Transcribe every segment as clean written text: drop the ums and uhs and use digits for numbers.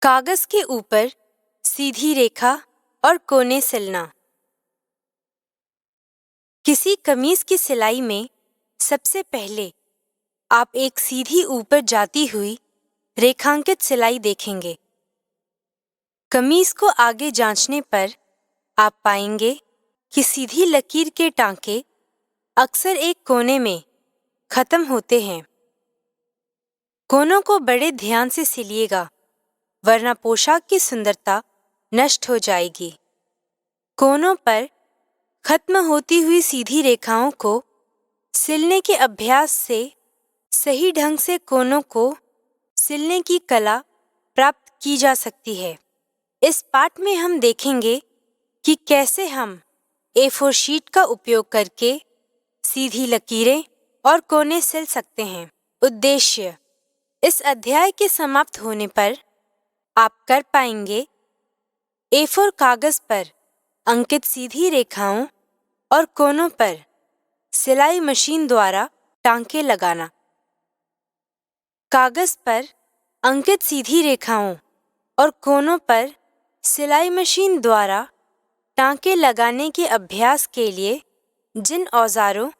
कागज के ऊपर सीधी रेखा और कोने सिलना। किसी कमीज की सिलाई में सबसे पहले आप एक सीधी ऊपर जाती हुई रेखांकित सिलाई देखेंगे। कमीज को आगे जांचने पर आप पाएंगे कि सीधी लकीर के टांके अक्सर एक कोने में खत्म होते हैं। कोनों को बड़े ध्यान से सिलिएगा, वरना पोशाक की सुंदरता नष्ट हो जाएगी। कोनों पर खत्म होती हुई सीधी रेखाओं को सिलने के अभ्यास से सही ढंग से कोनों को सिलने की कला प्राप्त की जा सकती है। इस पाठ में हम देखेंगे कि कैसे हम A4 शीट का उपयोग करके सीधी लकीरें और कोने सिल सकते हैं। उद्देश्य: इस अध्याय के समाप्त होने पर आप कर पाएंगे A4 कागज पर अंकित सीधी रेखाओं और कोनों पर सिलाई मशीन द्वारा टांके लगाना। कागज पर अंकित सीधी रेखाओं और कोनों पर सिलाई मशीन द्वारा टांके लगाने के अभ्यास के लिए जिन औजारों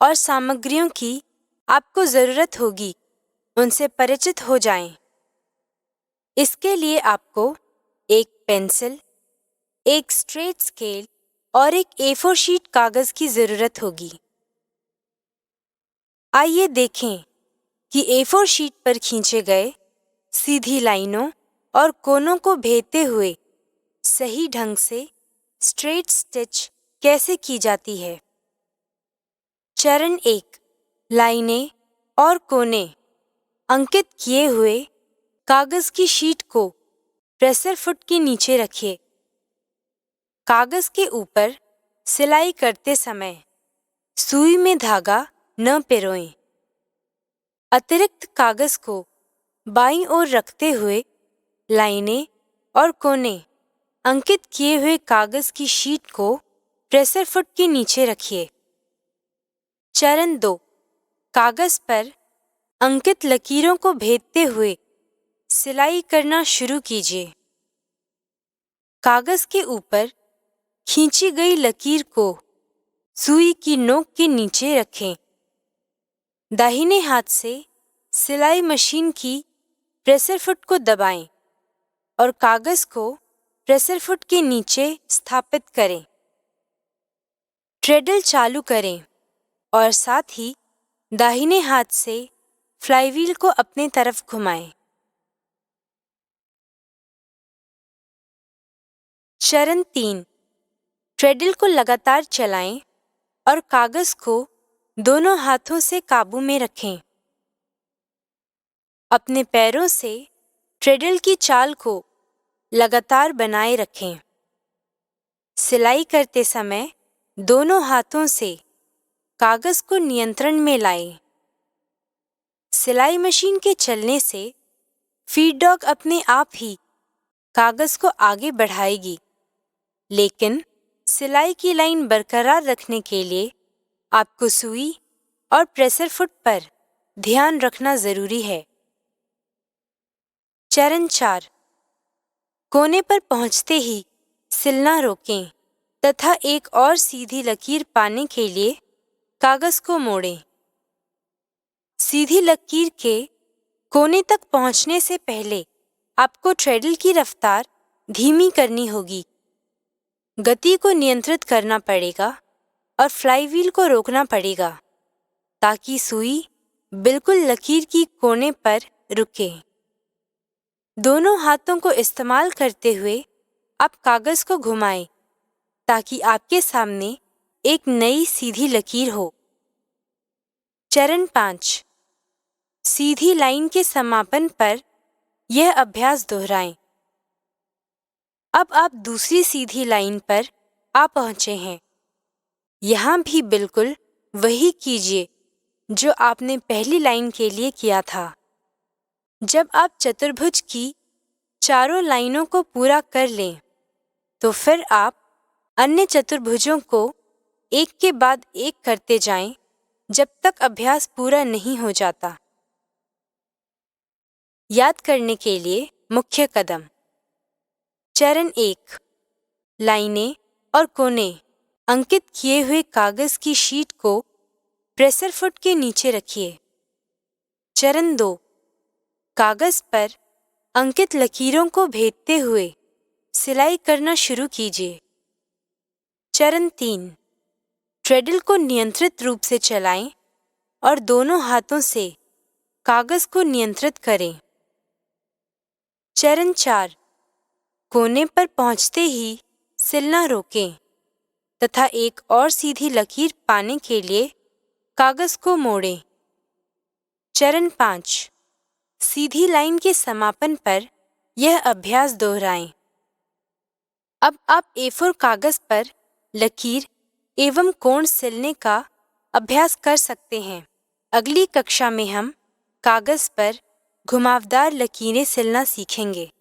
और सामग्रियों की आपको ज़रूरत होगी, उनसे परिचित हो जाएं। इसके लिए आपको एक पेंसिल, एक स्ट्रेट स्केल और एक A4 शीट कागज की ज़रूरत होगी। आइए देखें कि A4 शीट पर खींचे गए सीधी लाइनों और कोनों को भेदते हुए सही ढंग से स्ट्रेट स्टिच कैसे की जाती है। चरण 1: लाइनें और कोने अंकित किए हुए कागज की शीट को प्रेसर फुट के नीचे रखिए। कागज के ऊपर सिलाई करते समय सुई में धागा न पिरोएं। अतिरिक्त कागज को बाईं ओर रखते हुए लाइनें और कोने अंकित किए हुए कागज की शीट को प्रेसर फुट के नीचे रखिए। चरण 2: कागज पर अंकित लकीरों को भेदते हुए सिलाई करना शुरू कीजिए। कागज के ऊपर खींची गई लकीर को सुई की नोक के नीचे रखें। दाहिने हाथ से सिलाई मशीन की प्रेसर फुट को दबाएं और कागज को प्रेसर फुट के नीचे स्थापित करें। ट्रेडल चालू करें और साथ ही दाहिने हाथ से फ्लाईव्हील को अपने तरफ घुमाएं। चरण 3: ट्रेडल को लगातार चलाएं और कागज को दोनों हाथों से काबू में रखें। अपने पैरों से ट्रेडल की चाल को लगातार बनाए रखें। सिलाई करते समय दोनों हाथों से कागज को नियंत्रण में लाएं। सिलाई मशीन के चलने से फीड डॉग अपने आप ही कागज को आगे बढ़ाएगी, लेकिन सिलाई की लाइन बरकरार रखने के लिए आपको सुई और प्रेसर फुट पर ध्यान रखना जरूरी है। चरण 4: कोने पर पहुंचते ही सिलना रोकें तथा एक और सीधी लकीर पाने के लिए कागज को मोड़ें। सीधी लकीर के कोने तक पहुंचने से पहले आपको ट्रेडल की रफ्तार धीमी करनी होगी। गति को नियंत्रित करना पड़ेगा और फ्लाईव्हील को रोकना पड़ेगा ताकि सुई बिल्कुल लकीर की कोने पर रुके। दोनों हाथों को इस्तेमाल करते हुए आप कागज को घुमाएं ताकि आपके सामने एक नई सीधी लकीर हो। चरण 5: सीधी लाइन के समापन पर यह अभ्यास दोहराएं। अब आप दूसरी सीधी लाइन पर आ पहुंचे हैं। यहाँ भी बिल्कुल वही कीजिए जो आपने पहली लाइन के लिए किया था। जब आप चतुर्भुज की चारों लाइनों को पूरा कर लें, तो फिर आप अन्य चतुर्भुजों को एक के बाद एक करते जाएं जब तक अभ्यास पूरा नहीं हो जाता। याद करने के लिए मुख्य कदम। चरण 1, लाइनें और कोने अंकित किए हुए कागज की शीट को प्रेसर फुट के नीचे रखिए। चरण 2, कागज पर अंकित लकीरों को भेदते हुए सिलाई करना शुरू कीजिए। चरण 3, ट्रेडल को नियंत्रित रूप से चलाएं और दोनों हाथों से कागज को नियंत्रित करें। चरण 4, कोने पर पहुंचते ही सिलना रोकें तथा एक और सीधी लकीर पाने के लिए कागज को मोड़ें। चरण 5, सीधी लाइन के समापन पर यह अभ्यास दोहराएं। अब आप A4 कागज पर लकीर एवं कोण सिलने का अभ्यास कर सकते हैं। अगली कक्षा में हम कागज पर घुमावदार लकीरें सिलना सीखेंगे।